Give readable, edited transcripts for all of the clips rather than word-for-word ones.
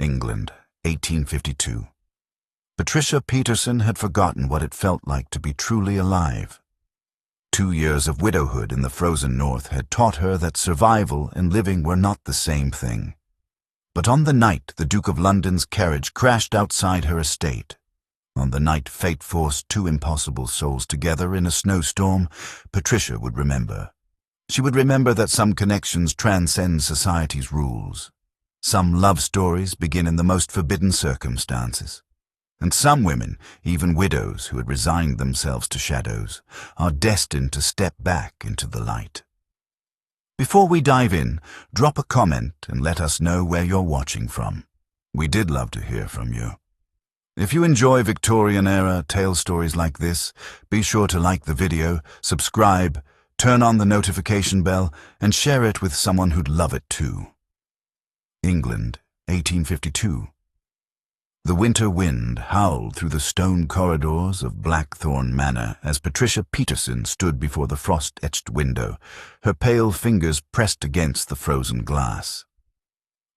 England, 1852. Patricia Peterson had forgotten what it felt like to be truly alive. 2 years of widowhood in the frozen north had taught her that survival and living were not the same thing. But on the night the Duke of London's carriage crashed outside her estate, on the night fate forced two impossible souls together in a snowstorm, Patricia would remember. She would remember that some connections transcend society's rules. Some love stories begin in the most forbidden circumstances. And some women, even widows who had resigned themselves to shadows, are destined to step back into the light. Before we dive in, drop a comment and let us know where you're watching from. We did love to hear from you. If you enjoy Victorian-era tale stories like this, be sure to like the video, subscribe, turn on the notification bell, and share it with someone who'd love it too. England, 1852. The winter wind howled through the stone corridors of Blackthorn Manor as Patricia Peterson stood before the frost-etched window, her pale fingers pressed against the frozen glass.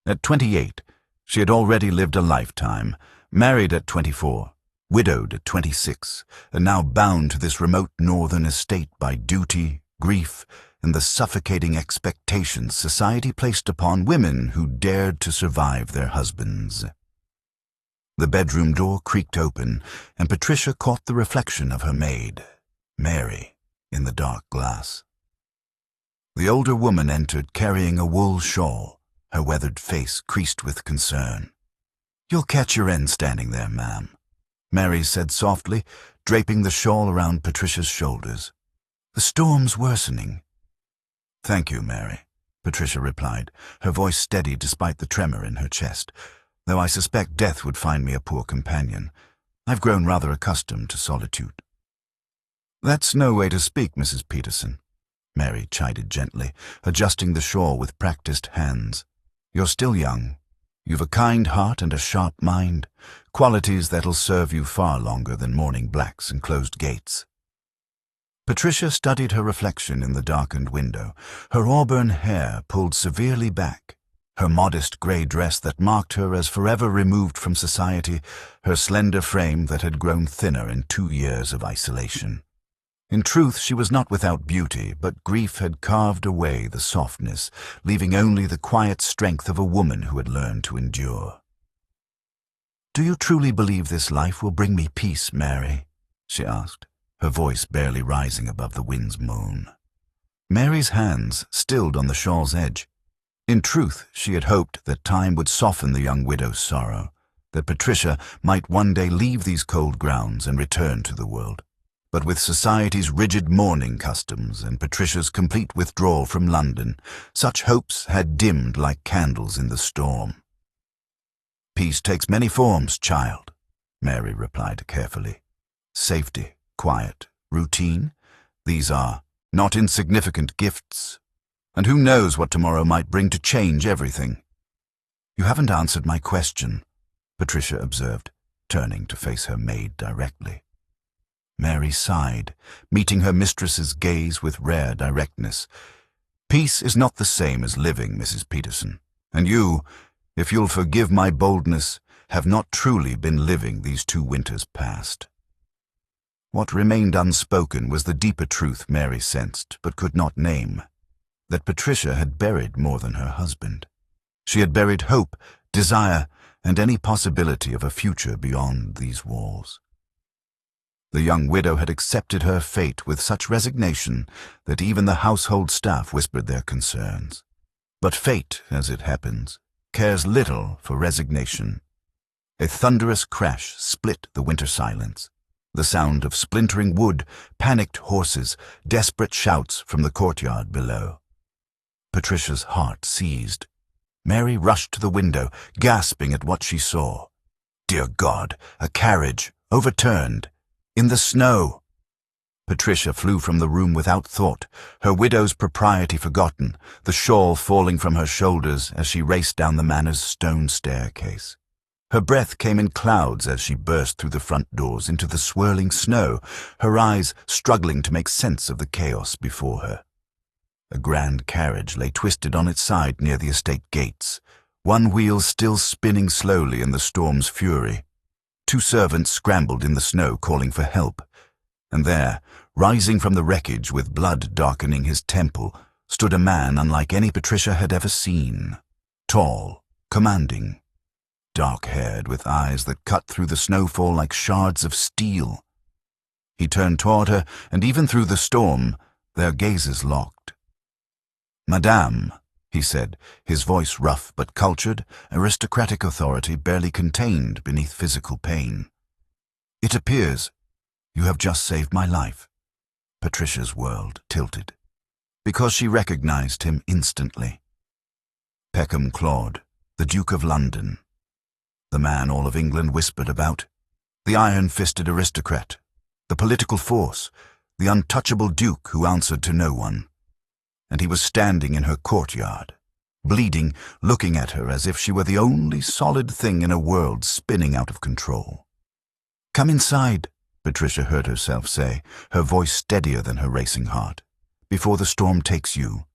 At 28, she had already lived a lifetime, married at 24, widowed at 26, and now bound to this remote northern estate by duty, grief, and the suffocating expectations society placed upon women who dared to survive their husbands. The bedroom door creaked open, and Patricia caught the reflection of her maid, Mary, in the dark glass. The older woman entered carrying a wool shawl, her weathered face creased with concern. "You'll catch your end standing there, ma'am," Mary said softly, draping the shawl around Patricia's shoulders. "The storm's worsening." "Thank you, Mary," Patricia replied, her voice steady despite the tremor in her chest. "Though I suspect death would find me a poor companion. I've grown rather accustomed to solitude." "That's no way to speak, Mrs. Peterson," Mary chided gently, adjusting the shawl with practiced hands. "You're still young. You've a kind heart and a sharp mind, qualities that'll serve you far longer than morning blacks and closed gates." Patricia studied her reflection in the darkened window, her auburn hair pulled severely back, her modest grey dress that marked her as forever removed from society, her slender frame that had grown thinner in 2 years of isolation. In truth, she was not without beauty, but grief had carved away the softness, leaving only the quiet strength of a woman who had learned to endure. "Do you truly believe this life will bring me peace, Mary?" she asked, her voice barely rising above the wind's moan. Mary's hands stilled on the shawl's edge. In truth, she had hoped that time would soften the young widow's sorrow, that Patricia might one day leave these cold grounds and return to the world. But with society's rigid mourning customs and Patricia's complete withdrawal from London, such hopes had dimmed like candles in the storm. "Peace takes many forms, child," Mary replied carefully. "Safety, quiet, routine, these are not insignificant gifts. And who knows what tomorrow might bring to change everything." "You haven't answered my question," Patricia observed, turning to face her maid directly. Mary sighed, meeting her mistress's gaze with rare directness. "Peace is not the same as living, Mrs. Peterson, and you, if you'll forgive my boldness, have not truly been living these 2 winters past." What remained unspoken was the deeper truth Mary sensed but could not name, that Patricia had buried more than her husband. She had buried hope, desire, and any possibility of a future beyond these walls. The young widow had accepted her fate with such resignation that even the household staff whispered their concerns. But fate, as it happens, cares little for resignation. A thunderous crash split the winter silence. The sound of splintering wood, panicked horses, desperate shouts from the courtyard below. Patricia's heart seized. Mary rushed to the window, gasping at what she saw. Dear God, a carriage, overturned, in the snow. Patricia flew from the room without thought, her widow's propriety forgotten, the shawl falling from her shoulders as she raced down the manor's stone staircase. Her breath came in clouds as she burst through the front doors into the swirling snow, her eyes struggling to make sense of the chaos before her. A grand carriage lay twisted on its side near the estate gates, one wheel still spinning slowly in the storm's fury. Two servants scrambled in the snow, calling for help. And there, rising from the wreckage with blood darkening his temple, stood a man unlike any Patricia had ever seen. Tall, commanding, dark-haired, with eyes that cut through the snowfall like shards of steel. He turned toward her, and even through the storm, their gazes locked. "Madame," he said, his voice rough but cultured, aristocratic authority barely contained beneath physical pain. "It appears you have just saved my life." Patricia's world tilted, because she recognized him instantly. Peckham Claude, the Duke of London. The man all of England whispered about. The iron-fisted aristocrat, the political force, the untouchable duke who answered to no one. And he was standing in her courtyard, bleeding, looking at her as if she were the only solid thing in a world spinning out of control. "Come inside," Patricia heard herself say, her voice steadier than her racing heart, "before the storm takes you."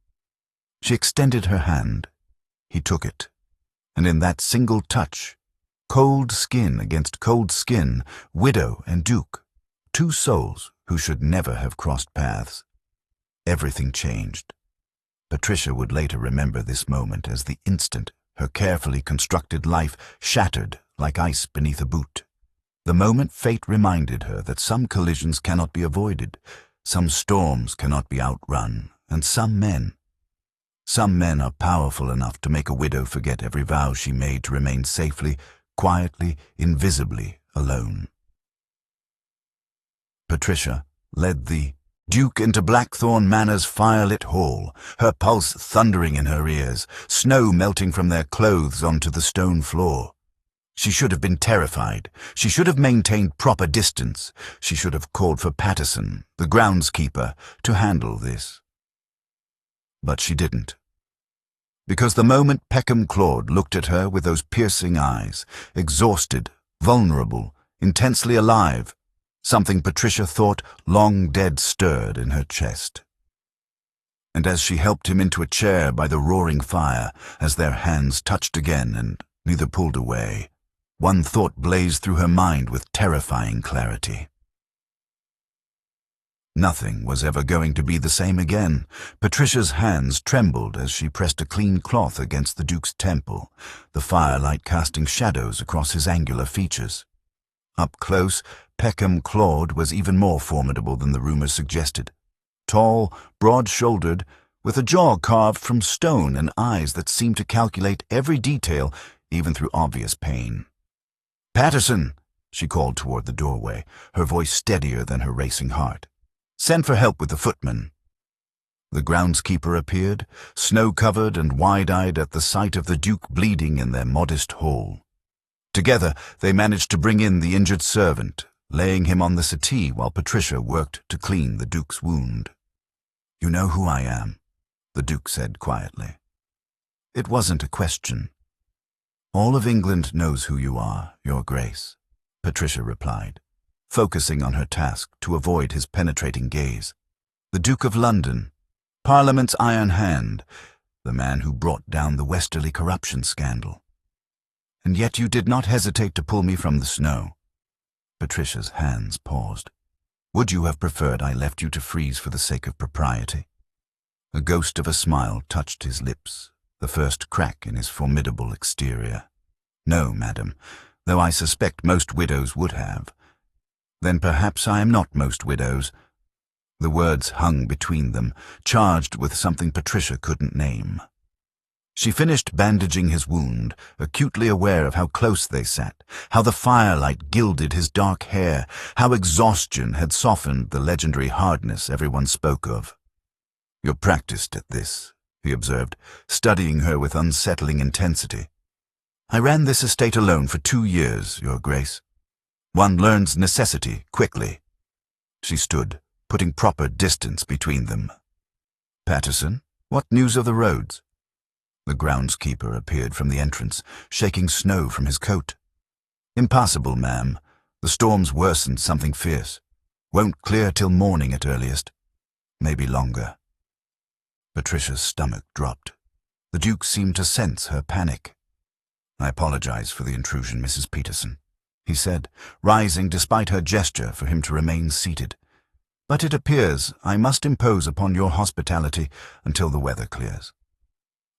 She extended her hand. He took it, and in that single touch, cold skin against cold skin, widow and duke, two souls who should never have crossed paths. Everything changed. Patricia would later remember this moment as the instant her carefully constructed life shattered like ice beneath a boot. The moment fate reminded her that some collisions cannot be avoided, some storms cannot be outrun, and some men are powerful enough to make a widow forget every vow she made to remain safely, quietly, invisibly alone. Patricia led the Duke into Blackthorn Manor's firelit hall, her pulse thundering in her ears, snow melting from their clothes onto the stone floor. She should have been terrified. She should have maintained proper distance. She should have called for Patterson, the groundskeeper, to handle this. But she didn't. Because the moment Peckham Claude looked at her with those piercing eyes, exhausted, vulnerable, intensely alive, something Patricia thought long dead stirred in her chest. And as she helped him into a chair by the roaring fire, as their hands touched again and neither pulled away, one thought blazed through her mind with terrifying clarity. Nothing was ever going to be the same again. Patricia's hands trembled as she pressed a clean cloth against the Duke's temple, the firelight casting shadows across his angular features. Up close, Peckham Claude was even more formidable than the rumors suggested. Tall, broad-shouldered, with a jaw carved from stone and eyes that seemed to calculate every detail, even through obvious pain. "Patterson," she called toward the doorway, her voice steadier than her racing heart. "Send for help with the footman." The groundskeeper appeared, snow-covered and wide-eyed at the sight of the Duke bleeding in their modest hall. Together, they managed to bring in the injured servant, laying him on the settee while Patricia worked to clean the Duke's wound. "You know who I am," the Duke said quietly. It wasn't a question. "All of England knows who you are, Your Grace," Patricia replied, focusing on her task to avoid his penetrating gaze. "The Duke of London, Parliament's iron hand, the man who brought down the Westerly corruption scandal. And yet you did not hesitate to pull me from the snow." Patricia's hands paused. "Would you have preferred I left you to freeze for the sake of propriety?" A ghost of a smile touched his lips, the first crack in his formidable exterior. "No, madam, though I suspect most widows would have." "Then perhaps I am not most widows." The words hung between them, charged with something Patricia couldn't name. She finished bandaging his wound, acutely aware of how close they sat, how the firelight gilded his dark hair, how exhaustion had softened the legendary hardness everyone spoke of. "You're practiced at this," he observed, studying her with unsettling intensity. "I ran this estate alone for 2 years, Your Grace. One learns necessity quickly." She stood, putting proper distance between them. "Patterson, what news of the roads?" The groundskeeper appeared from the entrance, shaking snow from his coat. "Impassable, ma'am. The storm's worsened something fierce. Won't clear till morning at earliest. Maybe longer." Patricia's stomach dropped. The Duke seemed to sense her panic. "I apologize for the intrusion, Mrs. Peterson," he said, rising despite her gesture for him to remain seated. "But it appears I must impose upon your hospitality until the weather clears."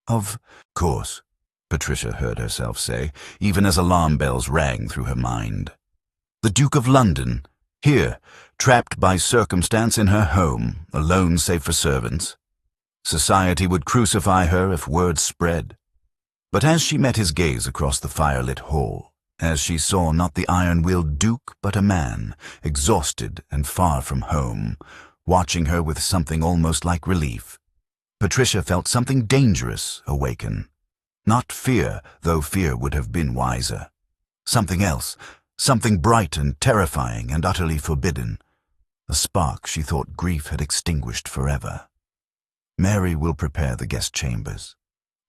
"Of course," Patricia heard herself say, even as alarm bells rang through her mind. The Duke of London, here, trapped by circumstance in her home, alone save for servants. Society would crucify her if word spread. But as she met his gaze across the firelit hall, as she saw not the iron-willed Duke but a man, exhausted and far from home, watching her with something almost like relief, Patricia felt something dangerous awaken. Not fear, though fear would have been wiser. Something else, something bright and terrifying and utterly forbidden. A spark she thought grief had extinguished forever. "Mary will prepare the guest chambers,"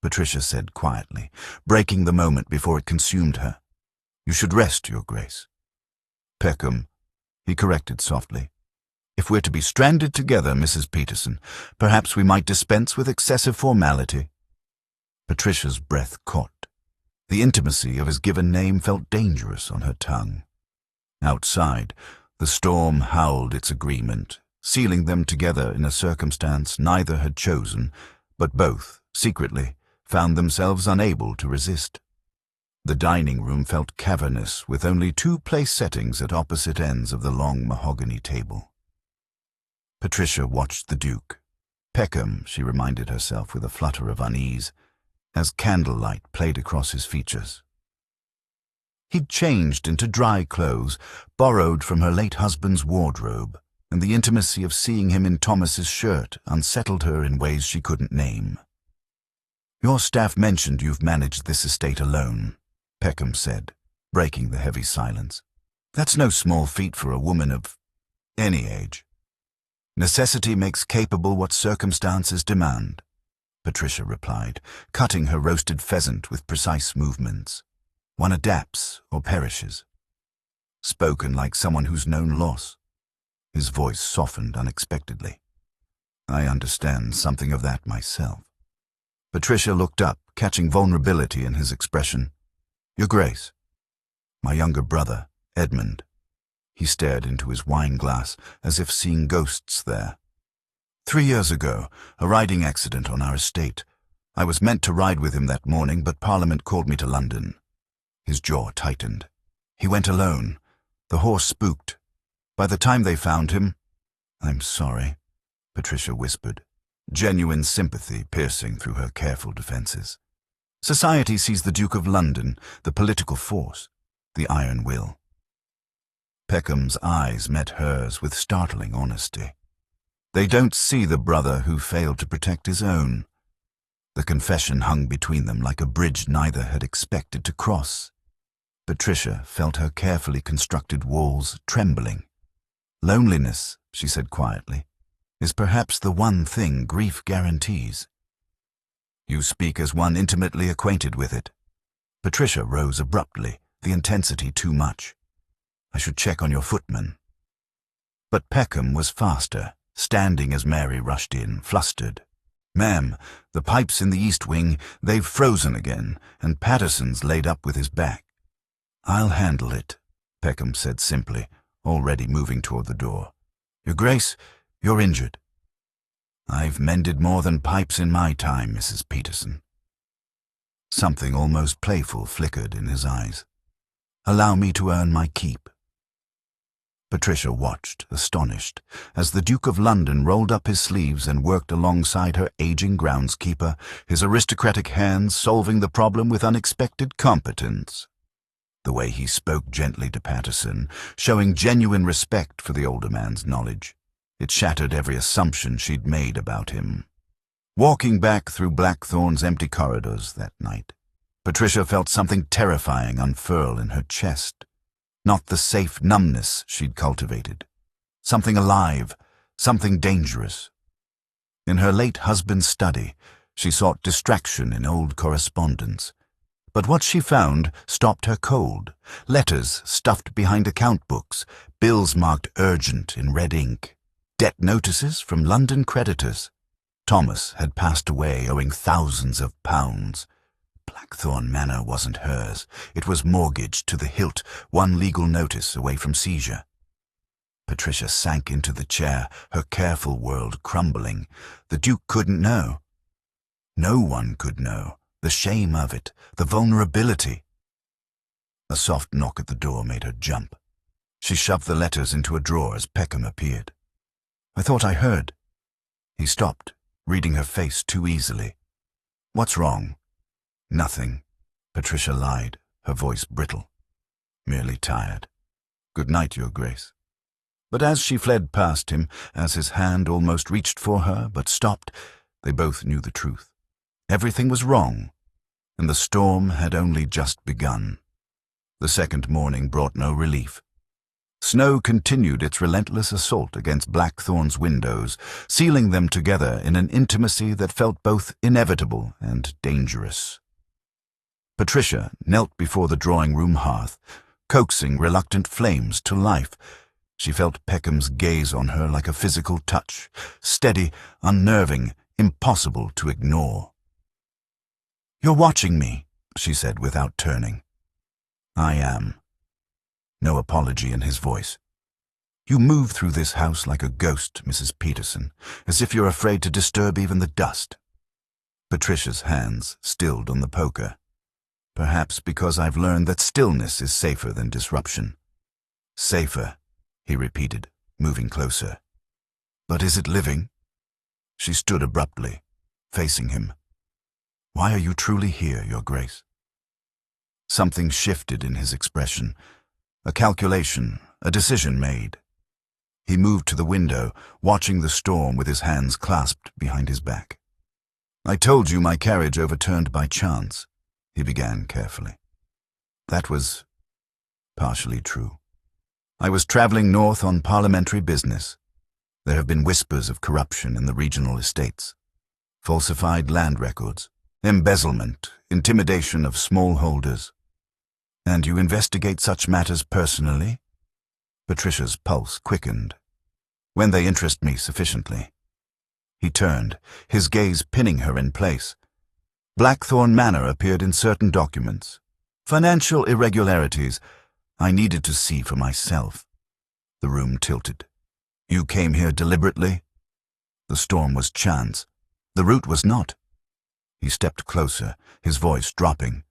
Patricia said quietly, breaking the moment before it consumed her. "You should rest, Your Grace." "Peckham," he corrected softly. "If we're to be stranded together, Mrs. Peterson, perhaps we might dispense with excessive formality." Patricia's breath caught. The intimacy of his given name felt dangerous on her tongue. Outside, the storm howled its agreement, sealing them together in a circumstance neither had chosen, but both, secretly, found themselves unable to resist. The dining room felt cavernous, with only two place settings at opposite ends of the long mahogany table. Patricia watched the Duke. Peckham, she reminded herself with a flutter of unease, as candlelight played across his features. He'd changed into dry clothes, borrowed from her late husband's wardrobe, and the intimacy of seeing him in Thomas's shirt unsettled her in ways she couldn't name. "Your staff mentioned you've managed this estate alone," Peckham said, breaking the heavy silence. "That's no small feat for a woman of any age." "Necessity makes capable what circumstances demand," Patricia replied, cutting her roasted pheasant with precise movements. "One adapts or perishes." Spoken like someone who's known loss. His voice softened unexpectedly. "I understand something of that myself." Patricia looked up, catching vulnerability in his expression. "Your Grace." "My younger brother, Edmund." He stared into his wine glass, as if seeing ghosts there. 3 years ago, a riding accident on our estate. I was meant to ride with him that morning, but Parliament called me to London." His jaw tightened. "He went alone. The horse spooked. By the time they found him—" "I'm sorry," Patricia whispered, genuine sympathy piercing through her careful defenses. "Society sees the Duke of London, the political force, the iron will." Peckham's eyes met hers with startling honesty. "They don't see the brother who failed to protect his own." The confession hung between them like a bridge neither had expected to cross. Patricia felt her carefully constructed walls trembling. "Loneliness," she said quietly, "is perhaps the one thing grief guarantees." "You speak as one intimately acquainted with it." Patricia rose abruptly, the intensity too much. "I should check on your footman." But Peckham was faster, standing as Mary rushed in, flustered. "Ma'am, the pipes in the east wing, they've frozen again, and Patterson's laid up with his back." "I'll handle it," Peckham said simply, already moving toward the door. "Your Grace, you're injured." "I've mended more than pipes in my time, Mrs. Peterson." Something almost playful flickered in his eyes. "Allow me to earn my keep." Patricia watched, astonished, as the Duke of London rolled up his sleeves and worked alongside her aging groundskeeper, his aristocratic hands solving the problem with unexpected competence. The way he spoke gently to Patterson, showing genuine respect for the older man's knowledge. It shattered every assumption she'd made about him. Walking back through Blackthorn's empty corridors that night, Patricia felt something terrifying unfurl in her chest. Not the safe numbness she'd cultivated. Something alive, something dangerous. In her late husband's study, she sought distraction in old correspondence. But what she found stopped her cold. Letters stuffed behind account books, bills marked urgent in red ink, debt notices from London creditors. Thomas had passed away owing thousands of pounds. Blackthorn Manor wasn't hers. It was mortgaged to the hilt, one legal notice away from seizure. Patricia sank into the chair, her careful world crumbling. The Duke couldn't know. No one could know. The shame of it, the vulnerability. A soft knock at the door made her jump. She shoved the letters into a drawer as Peckham appeared. "I thought I heard." He stopped, reading her face too easily. "What's wrong?" "Nothing," Patricia lied, her voice brittle. "Merely tired. Good night, Your Grace." But as she fled past him, as his hand almost reached for her but stopped, they both knew the truth. Everything was wrong, and the storm had only just begun. The second morning brought no relief. Snow continued its relentless assault against Blackthorn's windows, sealing them together in an intimacy that felt both inevitable and dangerous. Patricia knelt before the drawing-room hearth, coaxing reluctant flames to life. She felt Peckham's gaze on her like a physical touch, steady, unnerving, impossible to ignore. "You're watching me," she said without turning. "I am." No apology in his voice. "You move through this house like a ghost, Mrs. Peterson, as if you're afraid to disturb even the dust." Patricia's hands stilled on the poker. "Perhaps because I've learned that stillness is safer than disruption." "Safer," he repeated, moving closer. "But is it living?" She stood abruptly, facing him. "Why are you truly here, Your Grace?" Something shifted in his expression. A calculation, a decision made. He moved to the window, watching the storm with his hands clasped behind his back. "I told you my carriage overturned by chance," he began carefully. "That was partially true. I was traveling north on parliamentary business. There have been whispers of corruption in the regional estates. Falsified land records, embezzlement, intimidation of smallholders. And you investigate such matters personally?" Patricia's pulse quickened. "When they interest me sufficiently." He turned, his gaze pinning her in place. Blackthorn Manor appeared in certain documents. Financial irregularities I needed to see for myself. The room tilted. "You came here deliberately?" The storm was chance. The route was not. He stepped closer, his voice dropping.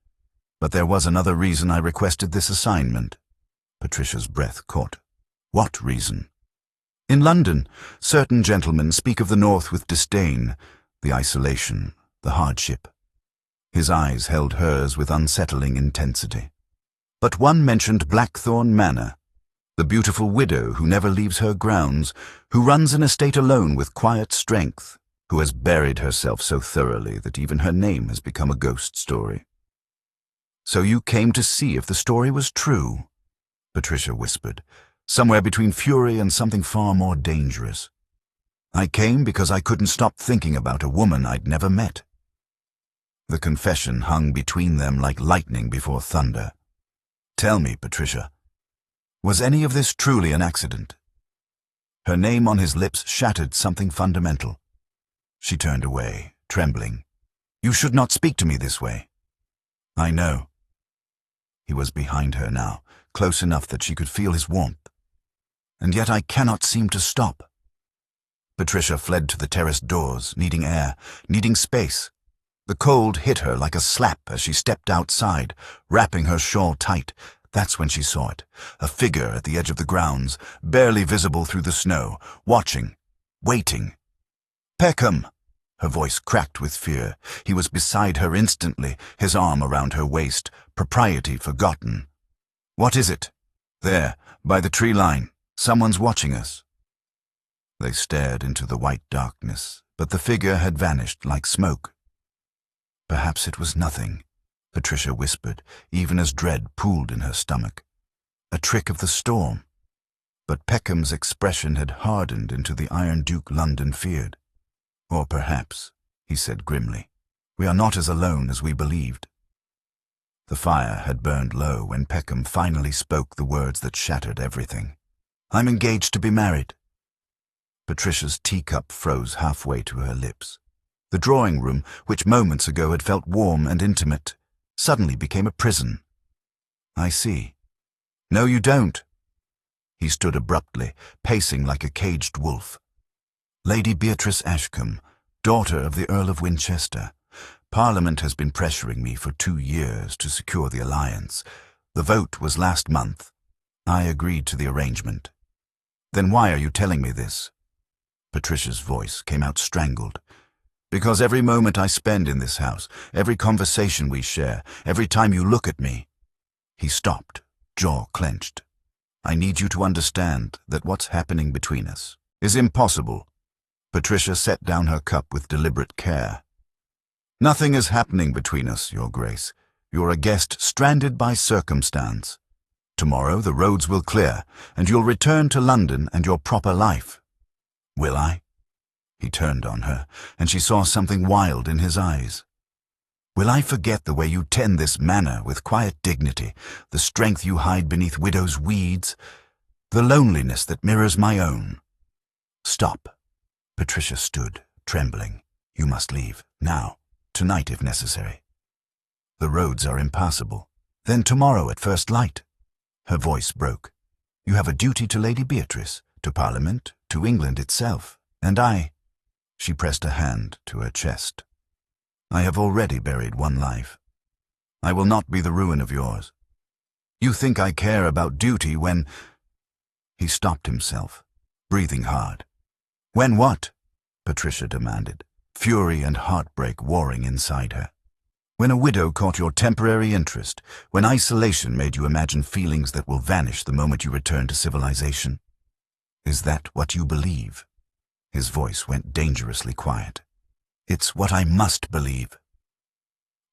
"But there was another reason I requested this assignment." Patricia's breath caught. "What reason?" "In London, certain gentlemen speak of the North with disdain, the isolation, the hardship." His eyes held hers with unsettling intensity. "But one mentioned Blackthorn Manor, the beautiful widow who never leaves her grounds, who runs an estate alone with quiet strength, who has buried herself so thoroughly that even her name has become a ghost story." "So you came to see if the story was true?" Patricia whispered, somewhere between fury and something far more dangerous. "I came because I couldn't stop thinking about a woman I'd never met." The confession hung between them like lightning before thunder. "Tell me, Patricia, was any of this truly an accident?" Her name on his lips shattered something fundamental. She turned away, trembling. "You should not speak to me this way." "I know." He was behind her now, close enough that she could feel his warmth. "And yet I cannot seem to stop." Patricia fled to the terrace doors, needing air, needing space. The cold hit her like a slap as she stepped outside, wrapping her shawl tight. That's when she saw it, a figure at the edge of the grounds, barely visible through the snow, watching, waiting. "Peckham!" Her voice cracked with fear. He was beside her instantly, his arm around her waist, propriety forgotten. "What is it?" "There, by the tree line. Someone's watching us." They stared into the white darkness, but the figure had vanished like smoke. "Perhaps it was nothing," Patricia whispered, even as dread pooled in her stomach. "A trick of the storm." But Peckham's expression had hardened into the Iron Duke London feared. "Or perhaps," he said grimly, "we are not as alone as we believed." The fire had burned low when Peckham finally spoke the words that shattered everything. "I'm engaged to be married." Patricia's teacup froze halfway to her lips. The drawing room, which moments ago had felt warm and intimate, suddenly became a prison. I see. No, you don't. He stood abruptly, pacing like a caged wolf. Lady Beatrice Ashcombe, daughter of the Earl of Winchester. Parliament has been pressuring me for 2 years to secure the alliance. The vote was last month. I agreed to the arrangement. Then why are you telling me this? Patricia's voice came out strangled. Because every moment I spend in this house, every conversation we share, every time you look at me. He stopped, jaw clenched. I need you to understand that what's happening between us is impossible. Patricia set down her cup with deliberate care. Nothing is happening between us, Your Grace. You're a guest stranded by circumstance. Tomorrow the roads will clear, and you'll return to London and your proper life. Will I? He turned on her, and she saw something wild in his eyes. Will I forget the way you tend this manor with quiet dignity, the strength you hide beneath widow's weeds, the loneliness that mirrors my own? Stop. Patricia stood, trembling. You must leave, now, tonight if necessary. The roads are impassable. Then tomorrow at first light. Her voice broke. You have a duty to Lady Beatrice, to Parliament, to England itself, and I. She pressed a hand to her chest. I have already buried one life. I will not be the ruin of yours. You think I care about duty when... He stopped himself, breathing hard. When what? Patricia demanded, fury and heartbreak warring inside her. When a widow caught your temporary interest, when isolation made you imagine feelings that will vanish the moment you return to civilization. Is that what you believe? His voice went dangerously quiet. It's what I must believe.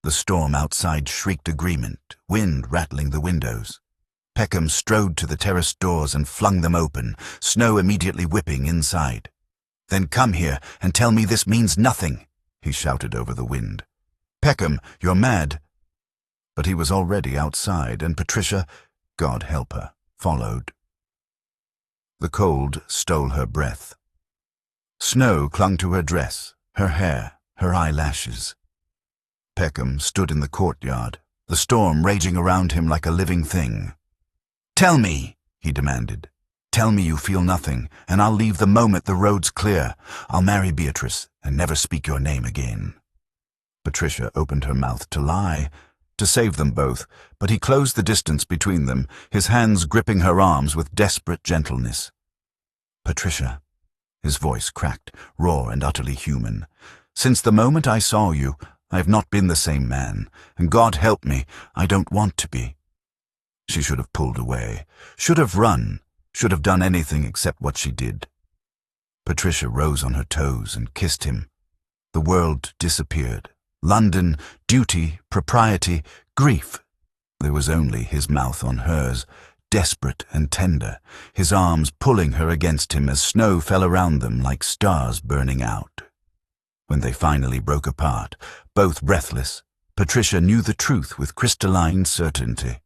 The storm outside shrieked agreement, wind rattling the windows. Peckham strode to the terrace doors and flung them open, snow immediately whipping inside. Then come here and tell me this means nothing, he shouted over the wind. Peckham, you're mad. But he was already outside, and Patricia, God help her, followed. The cold stole her breath. Snow clung to her dress, her hair, her eyelashes. Peckham stood in the courtyard, the storm raging around him like a living thing. Tell me, he demanded. Tell me you feel nothing, and I'll leave the moment the road's clear. I'll marry Beatrice and never speak your name again. Patricia opened her mouth to lie, to save them both, but he closed the distance between them, his hands gripping her arms with desperate gentleness. Patricia, his voice cracked, raw and utterly human. Since the moment I saw you, I have not been the same man, and God help me, I don't want to be. She should have pulled away, should have run, should have done anything except what she did. Patricia rose on her toes and kissed him. The world disappeared. London, duty, propriety, grief. There was only his mouth on hers, desperate and tender, his arms pulling her against him as snow fell around them like stars burning out. When they finally broke apart, both breathless, Patricia knew the truth with crystalline certainty.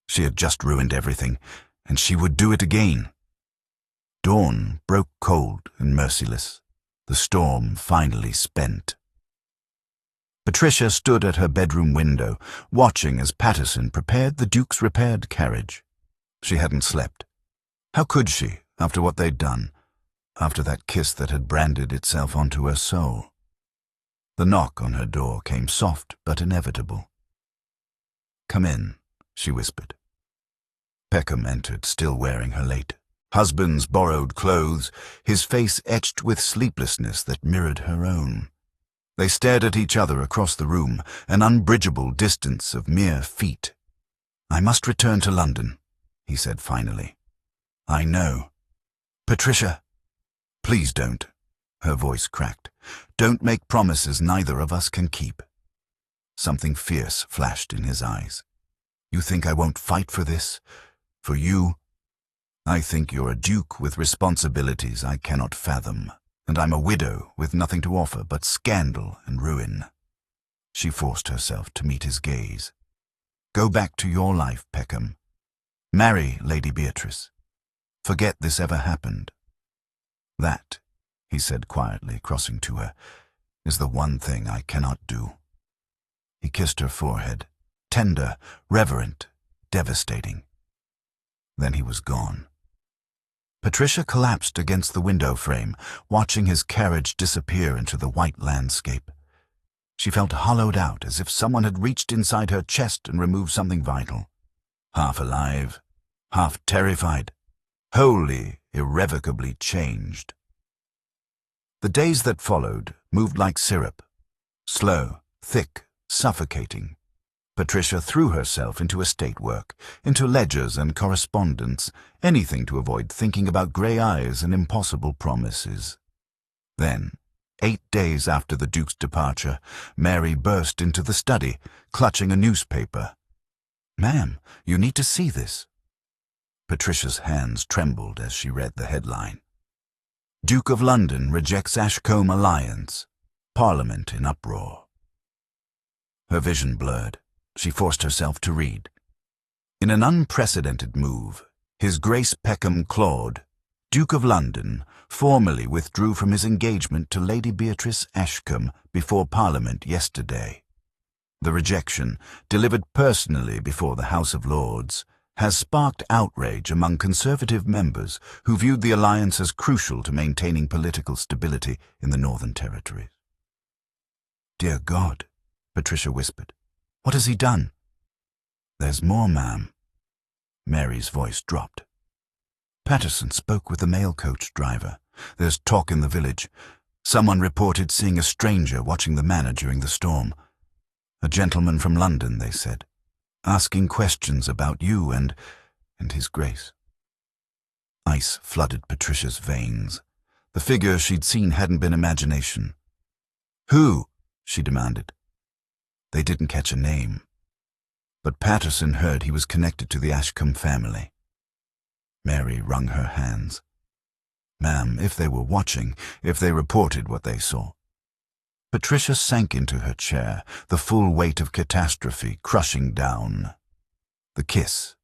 She had just ruined everything, and she would do it again. Dawn broke cold and merciless, the storm finally spent. Patricia stood at her bedroom window, watching as Patterson prepared the Duke's repaired carriage. She hadn't slept. How could she, after what they'd done, after that kiss that had branded itself onto her soul? The knock on her door came soft but inevitable. Come in, she whispered. Peckham entered, still wearing her late husband's borrowed clothes, his face etched with sleeplessness that mirrored her own. They stared at each other across the room, an unbridgeable distance of mere feet. I must return to London, he said finally. I know. Patricia, please don't. Her voice cracked. Don't make promises neither of us can keep. Something fierce flashed in his eyes. You think I won't fight for this? For you? I think you're a duke with responsibilities I cannot fathom, and I'm a widow with nothing to offer but scandal and ruin. She forced herself to meet his gaze. Go back to your life, Peckham. Marry Lady Beatrice. Forget this ever happened. That, he said quietly, crossing to her, is the one thing I cannot do. He kissed her forehead, tender, reverent, devastating. Then he was gone. Patricia collapsed against the window frame, watching his carriage disappear into the white landscape. She felt hollowed out, as if someone had reached inside her chest and removed something vital. Half alive, half terrified, wholly, irrevocably changed. The days that followed moved like syrup, slow, thick, suffocating. Patricia threw herself into estate work, into ledgers and correspondence, anything to avoid thinking about grey eyes and impossible promises. Then, 8 days after the Duke's departure, Mary burst into the study, clutching a newspaper. "Ma'am, you need to see this." Patricia's hands trembled as she read the headline. "Duke of London rejects Ashcombe alliance. Parliament in uproar." Her vision blurred. She forced herself to read. In an unprecedented move, His Grace Peckham Claude, Duke of London, formally withdrew from his engagement to Lady Beatrice Ashcombe before Parliament yesterday. The rejection, delivered personally before the House of Lords, has sparked outrage among Conservative members who viewed the alliance as crucial to maintaining political stability in the Northern Territories. "Dear God," Patricia whispered. "What has he done?" "There's more, ma'am." Mary's voice dropped. "Patterson spoke with the mail coach driver. There's talk in the village. Someone reported seeing a stranger watching the manor during the storm. A gentleman from London, they said, asking questions about you and His Grace." Ice flooded Patricia's veins. The figure she'd seen hadn't been imagination. "Who?" she demanded. They didn't catch a name. But Patterson heard he was connected to the Ashcombe family. Mary wrung her hands. "Ma'am, if they were watching, if they reported what they saw." Patricia sank into her chair, the full weight of catastrophe crushing down. The kiss.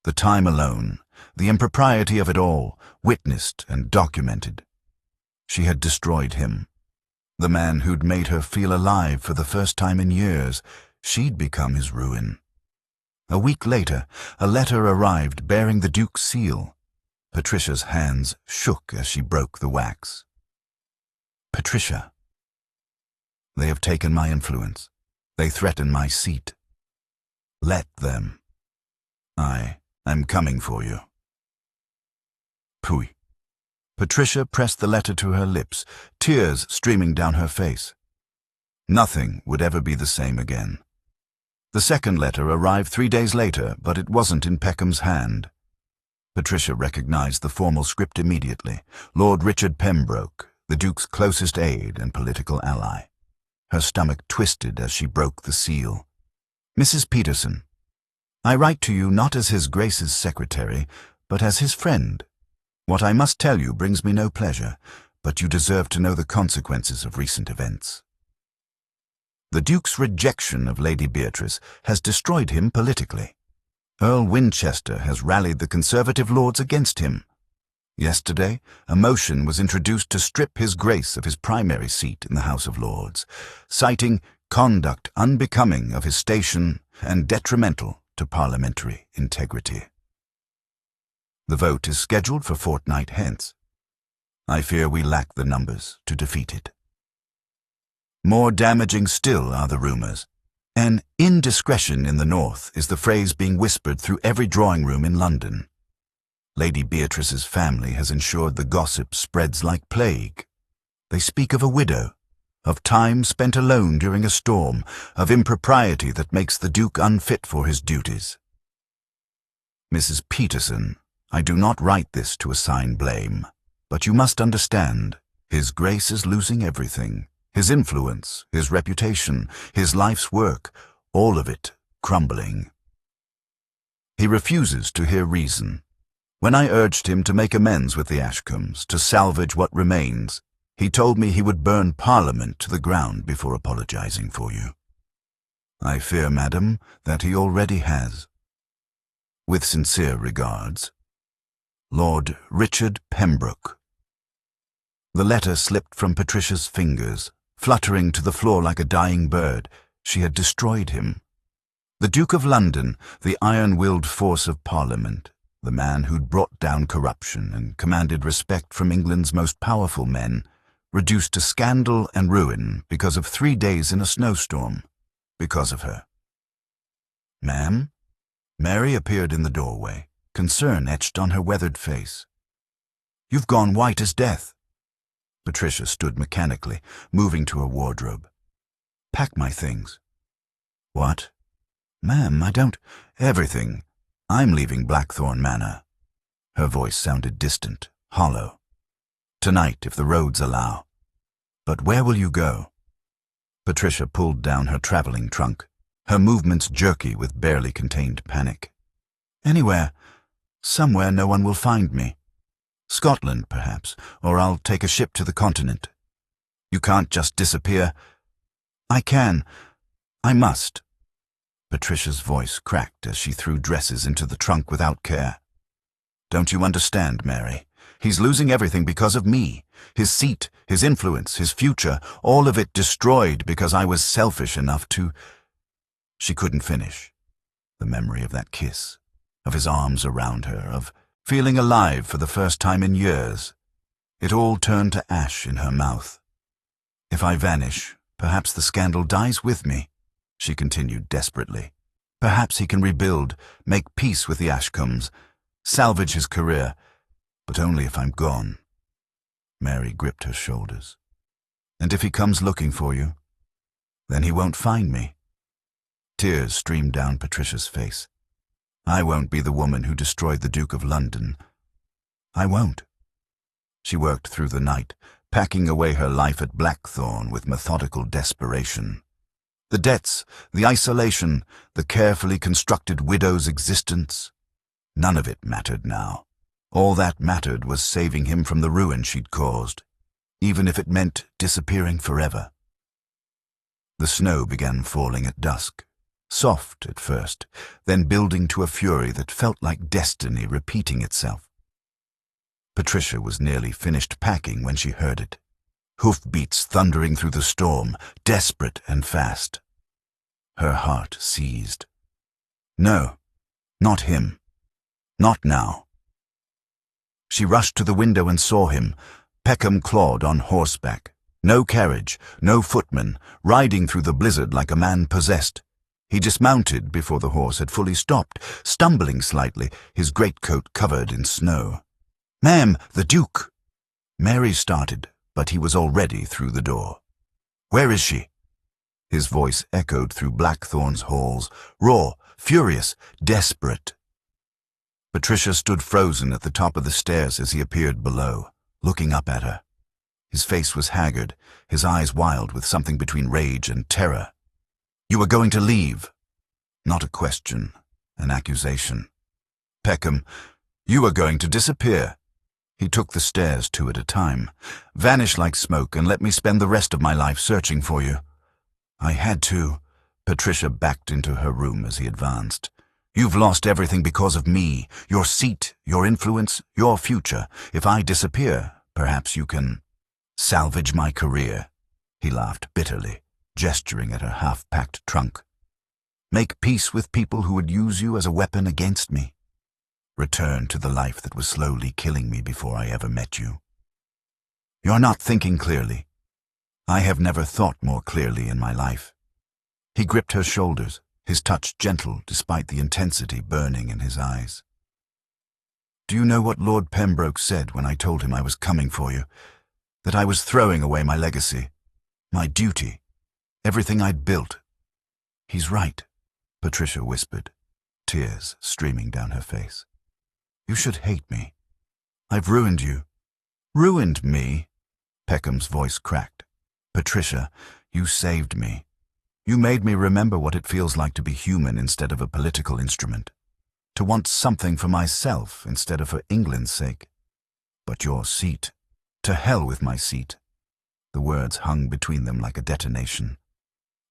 The time alone, the impropriety of it all, witnessed and documented. She had destroyed him. The man who'd made her feel alive for the first time in years, she'd become his ruin. A week later, a letter arrived bearing the Duke's seal. Patricia's hands shook as she broke the wax. "Patricia, they have taken my influence. They threaten my seat. Let them. I am coming for you." Pooey. Patricia pressed the letter to her lips, tears streaming down her face. Nothing would ever be the same again. The second letter arrived 3 days later, but it wasn't in Peckham's hand. Patricia recognized the formal script immediately. Lord Richard Pembroke, the Duke's closest aide and political ally. Her stomach twisted as she broke the seal. "Mrs. Peterson, I write to you not as His Grace's secretary, but as his friend. What I must tell you brings me no pleasure, but you deserve to know the consequences of recent events. The Duke's rejection of Lady Beatrice has destroyed him politically. Earl Winchester has rallied the Conservative lords against him. Yesterday, a motion was introduced to strip His Grace of his primary seat in the House of Lords, citing conduct unbecoming of his station and detrimental to parliamentary integrity. The vote is scheduled for a fortnight hence. I fear we lack the numbers to defeat it. More damaging still are the rumors. An indiscretion in the north is the phrase being whispered through every drawing room in London. Lady Beatrice's family has ensured the gossip spreads like plague. They speak of a widow, of time spent alone during a storm, of impropriety that makes the Duke unfit for his duties. Mrs. Peterson, I do not write this to assign blame, but you must understand, His Grace is losing everything. His influence, his reputation, his life's work, all of it crumbling. He refuses to hear reason. When I urged him to make amends with the Ashcombes, to salvage what remains, he told me he would burn Parliament to the ground before apologizing for you. I fear, madam, that he already has. With sincere regards, Lord Richard Pembroke. The letter slipped from Patricia's fingers, fluttering to the floor like a dying bird. She had destroyed him. The Duke of London, the iron-willed force of Parliament, the man who'd brought down corruption and commanded respect from England's most powerful men, reduced to scandal and ruin because of 3 days in a snowstorm, because of her. "Ma'am?" Mary appeared in the doorway, concern etched on her weathered face. "You've gone white as death." Patricia stood mechanically, moving to her wardrobe. "Pack my things." "What?" "Ma'am, I don't—" "Everything. I'm leaving Blackthorn Manor." Her voice sounded distant, hollow. "Tonight, if the roads allow." "But where will you go?" Patricia pulled down her traveling trunk, her movements jerky with barely contained panic. "Anywhere. Somewhere no one will find me. Scotland, perhaps, or I'll take a ship to the continent." "You can't just disappear." "I can. I must." Patricia's voice cracked as she threw dresses into the trunk without care. "Don't you understand, Mary? He's losing everything because of me. His seat, his influence, his future, all of it destroyed because I was selfish enough to—" She couldn't finish. The memory of that kiss, of his arms around her, of feeling alive for the first time in years. It all turned to ash in her mouth. "If I vanish, perhaps the scandal dies with me," she continued desperately. "Perhaps he can rebuild, make peace with the Ashcombs, salvage his career, but only if I'm gone." Mary gripped her shoulders. "And if he comes looking for you, then he won't find me." Tears streamed down Patricia's face. "I won't be the woman who destroyed the Duke of London. I won't." She worked through the night, packing away her life at Blackthorn with methodical desperation. The debts, the isolation, the carefully constructed widow's existence, none of it mattered now. All that mattered was saving him from the ruin she'd caused, even if it meant disappearing forever. The snow began falling at dusk, soft at first, then building to a fury that felt like destiny repeating itself. Patricia was nearly finished packing when she heard it. Hoofbeats thundering through the storm, desperate and fast. Her heart seized. No, not him. Not now. She rushed to the window and saw him, Peckham clawed on horseback. No carriage, no footman, riding through the blizzard like a man possessed. He dismounted before the horse had fully stopped, stumbling slightly, his greatcoat covered in snow. "Ma'am, the Duke!" Mary started, but he was already through the door. "Where is she?" His voice echoed through Blackthorn's halls, raw, furious, desperate. Patricia stood frozen at the top of the stairs as he appeared below, looking up at her. His face was haggard, his eyes wild with something between rage and terror. "You were going to leave." Not a question, an accusation. "Peckham, you were going to disappear." He took the stairs 2 at a time. "Vanish like smoke and let me spend the rest of my life searching for you." "I had to." Patricia backed into her room as he advanced. "You've lost everything because of me. Your seat, your influence, your future. If I disappear, perhaps you can salvage my career." He laughed bitterly, gesturing at her half-packed trunk. "Make peace with people who would use you as a weapon against me. Return to the life that was slowly killing me before I ever met you. You're not thinking clearly. I have never thought more clearly in my life." He gripped her shoulders, his touch gentle despite the intensity burning in his eyes. "Do you know what Lord Pembroke said when I told him I was coming for you? That I was throwing away my legacy, my duty, everything I'd built." "He's right," Patricia whispered, tears streaming down her face. "You should hate me. I've ruined you." "Ruined me?" Peckham's voice cracked. "Patricia, you saved me. You made me remember what it feels like to be human instead of a political instrument, to want something for myself instead of for England's sake. But your seat, to hell with my seat." The words hung between them like a detonation.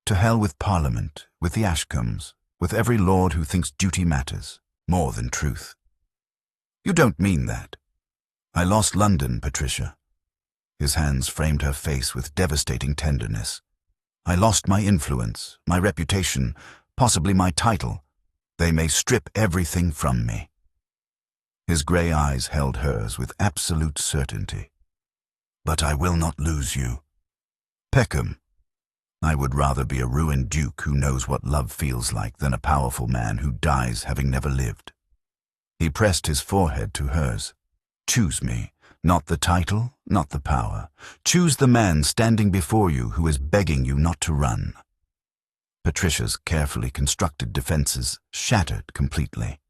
"To hell with Parliament, with the Ashcombs, with every lord who thinks duty matters, more than truth." "You don't mean that." "I lost London, Patricia." His hands framed her face with devastating tenderness. "I lost my influence, my reputation, possibly my title. They may strip everything from me." His grey eyes held hers with absolute certainty. "But I will not lose you. Peckham, I would rather be a ruined duke who knows what love feels like than a powerful man who dies having never lived." He pressed his forehead to hers. "Choose me, not the title, not the power. Choose the man standing before you who is begging you not to run." Patricia's carefully constructed defenses shattered completely.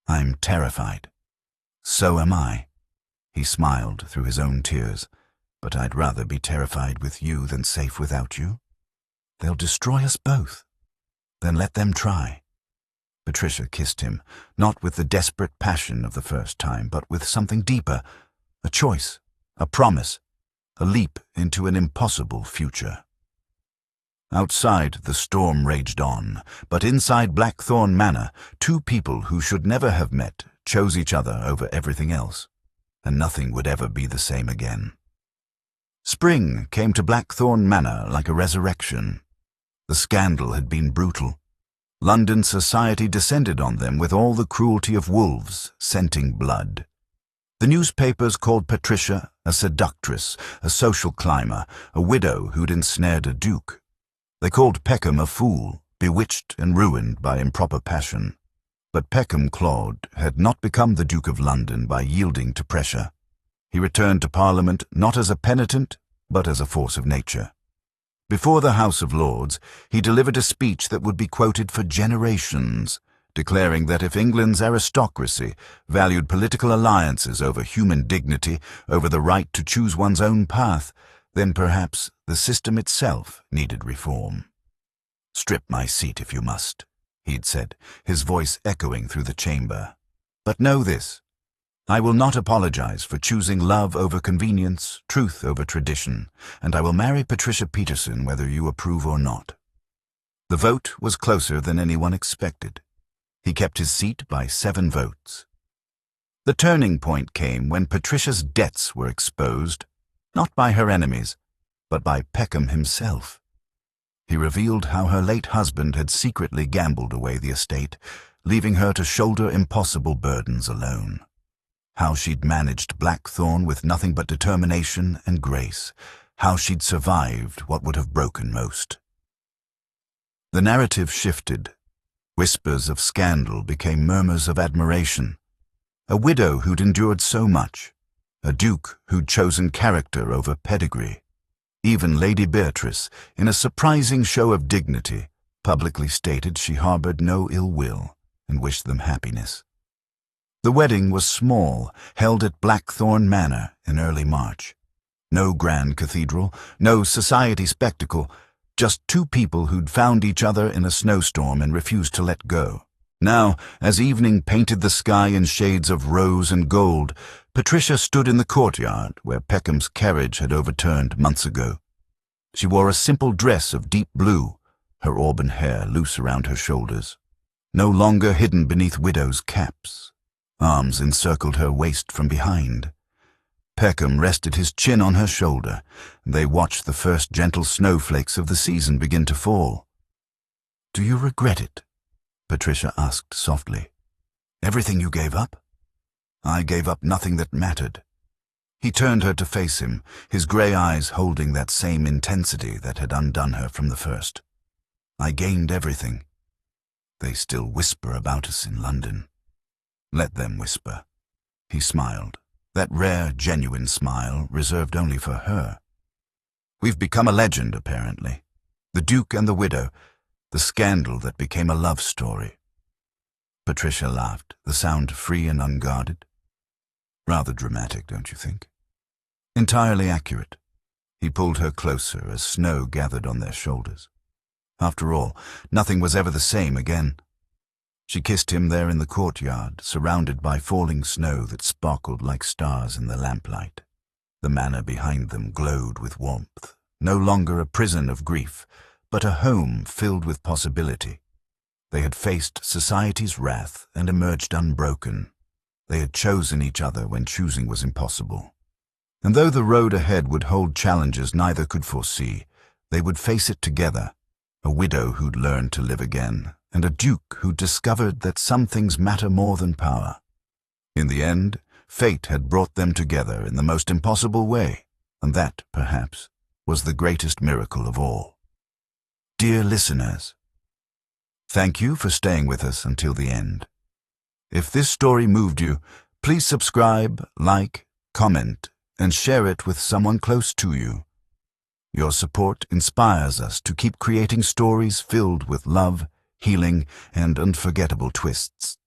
"I'm terrified." "So am I." He smiled through his own tears. "But I'd rather be terrified with you than safe without you. They'll destroy us both." "Then let them try." Patricia kissed him, not with the desperate passion of the first time, but with something deeper, a choice, a promise, a leap into an impossible future. Outside, the storm raged on, but inside Blackthorn Manor, two people who should never have met chose each other over everything else, and nothing would ever be the same again. Spring came to Blackthorn Manor like a resurrection. The scandal had been brutal. London society descended on them with all the cruelty of wolves scenting blood. The newspapers called Patricia a seductress, a social climber, a widow who'd ensnared a duke. They called Peckham a fool, bewitched and ruined by improper passion. But Peckham Claude had not become the Duke of London by yielding to pressure. He returned to Parliament not as a penitent, but as a force of nature. Before the House of Lords, he delivered a speech that would be quoted for generations, declaring that if England's aristocracy valued political alliances over human dignity, over the right to choose one's own path, then perhaps the system itself needed reform. "Strip my seat if you must," he'd said, his voice echoing through the chamber. "But know this, I will not apologize for choosing love over convenience, truth over tradition, and I will marry Patricia Peterson whether you approve or not." The vote was closer than anyone expected. He kept his seat by 7 votes. The turning point came when Patricia's debts were exposed, not by her enemies, but by Peckham himself. He revealed how her late husband had secretly gambled away the estate, leaving her to shoulder impossible burdens alone. How she'd managed Blackthorn with nothing but determination and grace. How she'd survived what would have broken most. The narrative shifted. Whispers of scandal became murmurs of admiration. A widow who'd endured so much. A duke who'd chosen character over pedigree. Even Lady Beatrice, in a surprising show of dignity, publicly stated she harbored no ill will and wished them happiness. The wedding was small, held at Blackthorn Manor in early March. No grand cathedral, no society spectacle, just two people who'd found each other in a snowstorm and refused to let go. Now, as evening painted the sky in shades of rose and gold, Patricia stood in the courtyard where Peckham's carriage had overturned months ago. She wore a simple dress of deep blue, her auburn hair loose around her shoulders, no longer hidden beneath widows' caps. Arms encircled her waist from behind. Peckham rested his chin on her shoulder, and they watched the first gentle snowflakes of the season begin to fall. "Do you regret it?" Patricia asked softly. "Everything you gave up?" "I gave up nothing that mattered." He turned her to face him, his grey eyes holding that same intensity that had undone her from the first. "I gained everything. They still whisper about us in London. Let them whisper." He smiled, that rare, genuine smile reserved only for her. "We've become a legend, apparently. The Duke and the widow, the scandal that became a love story." Patricia laughed, the sound free and unguarded. "Rather dramatic, don't you think?" "Entirely accurate." He pulled her closer as snow gathered on their shoulders. After all, nothing was ever the same again. She kissed him there in the courtyard, surrounded by falling snow that sparkled like stars in the lamplight. The manor behind them glowed with warmth, no longer a prison of grief, but a home filled with possibility. They had faced society's wrath and emerged unbroken. They had chosen each other when choosing was impossible. And though the road ahead would hold challenges neither could foresee, they would face it together, a widow who'd learned to live again, and a duke who'd discovered that some things matter more than power. In the end, fate had brought them together in the most impossible way, and that, perhaps, was the greatest miracle of all. Dear listeners, thank you for staying with us until the end. If this story moved you, please subscribe, like, comment, and share it with someone close to you. Your support inspires us to keep creating stories filled with love, healing, and unforgettable twists.